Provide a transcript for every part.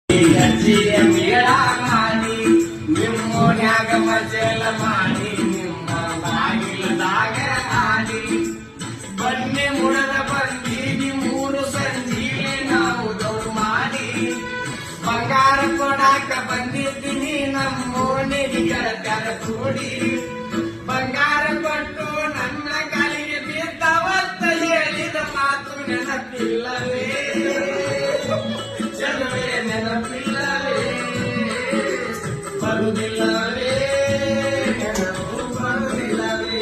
ಮೇಳ ಮಾಡಿ ನಿಮ್ಮೋನ್ಯಾಗ ಮಜಲ ಮಾಡಿ ನಿಮ್ಮ ಬಾಗಿಲದಾಗ ಆಡಿ ಬನ್ನಿ ಮುಡದ ಬಂದೀನಿ ಮೂರು ಸಂಜೀಲೆ ನಾವು ದೌಡ್ ಮಾಡಿ ಬಂಗಾರ ಕೊಡಾಕ ಬಂದಿದ್ದೀನಿ ನಮ್ಮೋನಿಗೆ ಗೆಳತ್ಯಾರ ಕೂಡಿ ಬಂಗಾರ ಕೊಟ್ಟು ನನ್ನ ಕಾಲಿಗೆ ಬಿದ್ದವತ್ತ ಹೇಳಿದ ಮಾತು ನೆನಪಿಲ್ಲವೇ ಚೆಲುವೆ ನೆನಪಿಲ್ಲವೇ ಬರುವುದಿಲ್ಲವೇ ನೆನಪು ಬರುವುದಿಲ್ಲವೇ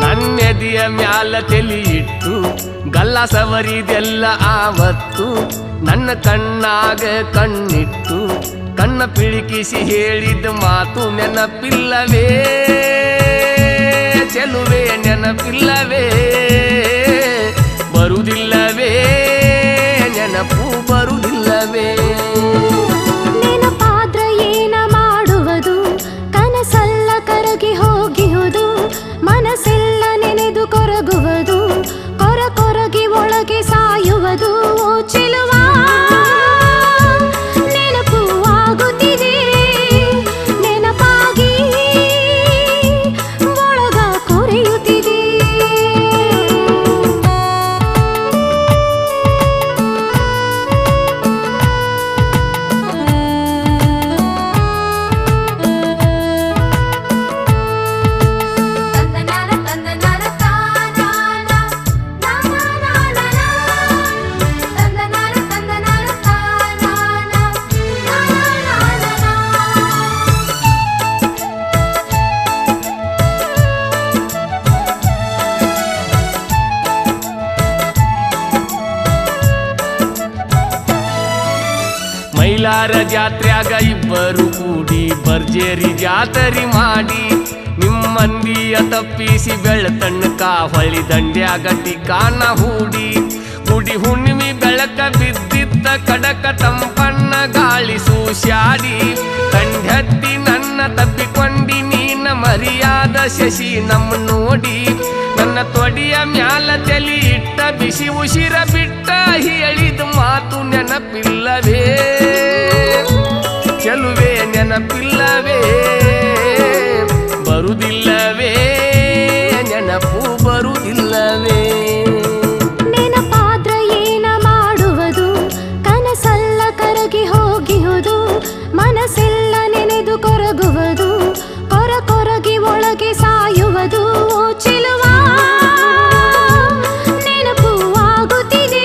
ನನ್ನೆದೆಯ ಮ್ಯಾಲ ತಲಿ ಇಟ್ಟು ಗಲ್ಲ ಸವರಿದೆಲ್ಲ ಆವತ್ತು ನನ್ನ ಕಣ್ಣಾಗ ಕಣ್ಣಿಟ್ಟು ಕಣ್ಣ ಪಿಳಿಕಿಸಿ ಹೇಳಿದ ಮಾತು ನೆನಪಿಲ್ಲವೇ ಚೆಲುವೆ ನೆನಪಿಲ್ಲವೇ ಬರುವುದಿಲ್ಲವೇ ನೆನಪು ಬರುವುದಿಲ್ಲವೇ ನೆನಪಾದ್ರ ಏನ ಮಾಡುವುದು ಕನಸಲ್ಲ ಕರಗಿ ಹೋಗಿಹುದು ಮನಸ್ಸೆಲ್ಲ ನೆನೆದು ಕೊರಗುವುದು ಕೊರಗಿ ಒಳಗೆ ಸಾಯುವುದು ಚೆಲುವ ನೆನಪು ಆಗುತ್ತಿದೆ ನೆನಪಾಗಿ ಒಳಗ ಕೊರೆಯುತ್ತಿದೆ ಮೈಲಾರ ಜಾತ್ರ್ಯಾಗ ಇಬ್ಬರು ಕೂಡಿ ಭರ್ಜೇರಿ ಜಾತರಿ ಮಾಡಿ ನಿಮ್ಮಂದಿಯ ತಪ್ಪಿಸಿ ಬೆಳತಣ್ಣಕ ಹೊಳಿ ದಂಡ್ಯಾಗ ಟಿಕಾನ ಹೂಡಿ ಗುಡಿ ಹುಣ್ಣಿಮೆ ಬೆಳಕ ಬಿದ್ದಿದ್ದ ಕಡಕ ತಂಪಣ್ಣ ಗಾಳಿ ಸೂಸ್ಯಾಡಿ ಕಂಡತ್ತಿ ನನ್ನ ತಪ್ಪಿಕೊಂಡಿ ನೀನ ಮರಿಯಾದ ಶಶಿ ನಮ್ಮ ನೋಡಿ ನನ್ನ ತೊಡಿಯ ಮ್ಯಾಲ ತಲಿ ಇಟ್ಟ ಬಿಸಿ ಉಸಿರ ಬಿಟ್ಟ ಹೇಳಿದ ಮಾತು ನೆನಪಿಲ್ಲವೇ ಚೆಲುವೆ ನೆನಪಿಲ್ಲವೇ ಬರುವುದಿಲ್ಲವೇ ನೆನಪು ಬರುವುದಿಲ್ಲವೇ ನೆನಪಾದ್ರ ಏನ ಮಾಡುವುದು ಕನಸಲ್ಲ ಕರಗಿ ಹೋಗಿಹುದು ಮನಸ್ಸೆಲ್ಲ ನೆನೆದು ಕೊರಗುವುದು ಕೊರಗಿ ಒಳಗೆ ಸಾಯುವುದು ಚೆಲುವ ನೆನಪು ಆಗುತ್ತಿದೆ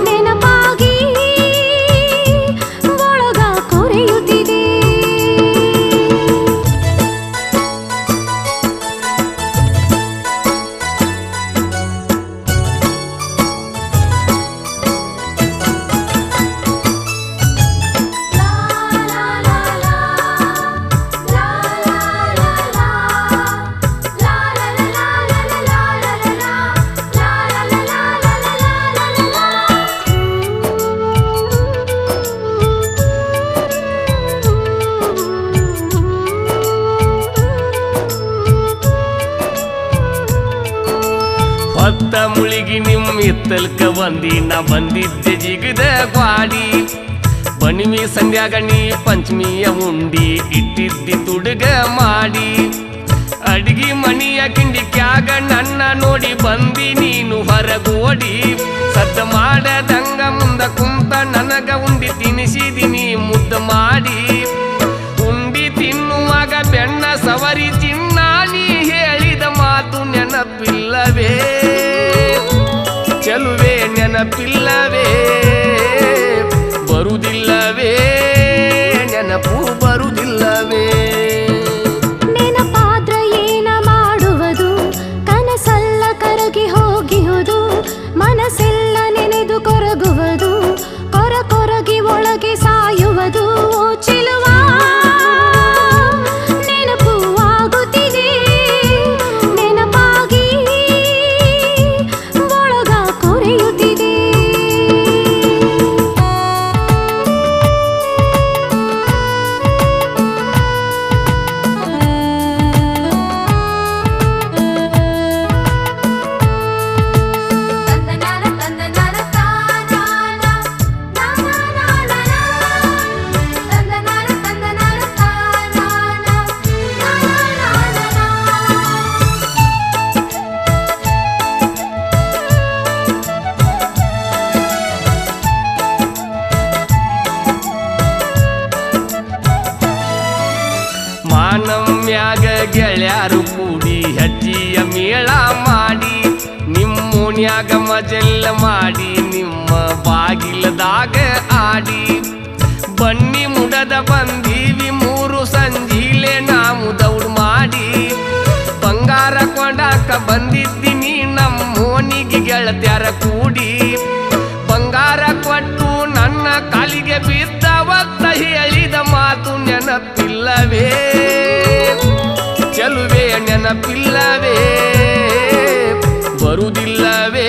ನೆನಪಾಗಿ ಒಳಗ ಕೊರೆಯುತ್ತಿದೆ ಹೊತ್ತ ಮುಳಿಗಿ ನಿಮ್ಮ ಇತ್ತಲ್ಕ ನಾ ಬಂದಿದ್ದೆ ಜಿಗದ ಗ್ವಾಡಿ ಬಣಿಮಿ ಸಂಧ್ಯಾಗ ನೀ ಪಂಚಮಿಯ ಉಂಡಿ ಇಟ್ಟಿದ್ದಿ ತುಡುಗ ಮಾಡಿ ಅಡ್ಗಿ ಮಣಿಯ ಕಿಂಡಿಕ್ಯಾಗ ನನ್ನ ನೋಡಿ ಬಂದಿ ನೀನು ಹೊರಗೋಡಿ ಸದ್ದ ಮಾಡದಂಗ ಮುಂದ ಕುಂತ ನನಗ ಉಂಡಿ ತಿನಿಸಿದಿನಿ ಮುದ್ದ ಮಾಡಿ ಉಂಡಿ ತಿನ್ನುವಾಗ ಬೆಣ್ಣ ಸವರಿ ಚಿನ್ನ ನೀ ಹೇಳಿದ ಮಾತು ನೆನಪಿಲ್ಲವೇ ಚೆಲುವೆ ನೆನಪಿಲ್ಲವೇ ಬರುವುದಿಲ್ಲವೇ ನೆನಪು ಬರುವುದಿಲ್ಲವೇ ನೆನಪಾದ್ರ ಏನ ಮಾಡುವುದು ಕನಸಲ್ಲ ಕರಗಿ ಹೋಗಿಹುದು ಮನಸ್ಸೆಲ್ಲ ನೆನೆದು ಕೊರಗುವುದು ಕೊರಗಿ ಒಳಗೆ ಸಾಯುವುದು ಚೆಲುವ ನೆನಪು ಆಗುತ್ತಿದೆ ಕೂಡಿ ಹೆಜ್ಜೆಯ ಮೇಳ ಮಾಡಿ ನಿಮ್ಮೋನ್ಯಾಗ ಮಜೆಲ್ಲ ಮಾಡಿ ನಿಮ್ಮ ಬಾಗಿಲದಾಗ ಆಡಿ ಬನ್ನಿ ಮುಡದ ಬಂದೀವಿ ಮೂರು ಸಂಜೀಲೆ ನಾವು ದೌಡ್ ಮಾಡಿ ಬಂಗಾರ ಕೊಂಡಾಕ ಬಂದಿದ್ದೀನಿ ನಮ್ಮೋನಿಗೆ ಗೆಳತ್ಯಾರ ಕೂಡಿ ಬಂಗಾರ ಕೊಟ್ಟು ನನ್ನ ಕಾಲಿಗೆ ಬಿದ್ದವತ್ತ ಹೇಳಿದ ಮಾತು ನೆನಪಿಲ್ಲವೇ ಚೆಲುವೆ ನೆನಪಿಲ್ಲವೇ ಬರುವುದಿಲ್ಲವೇ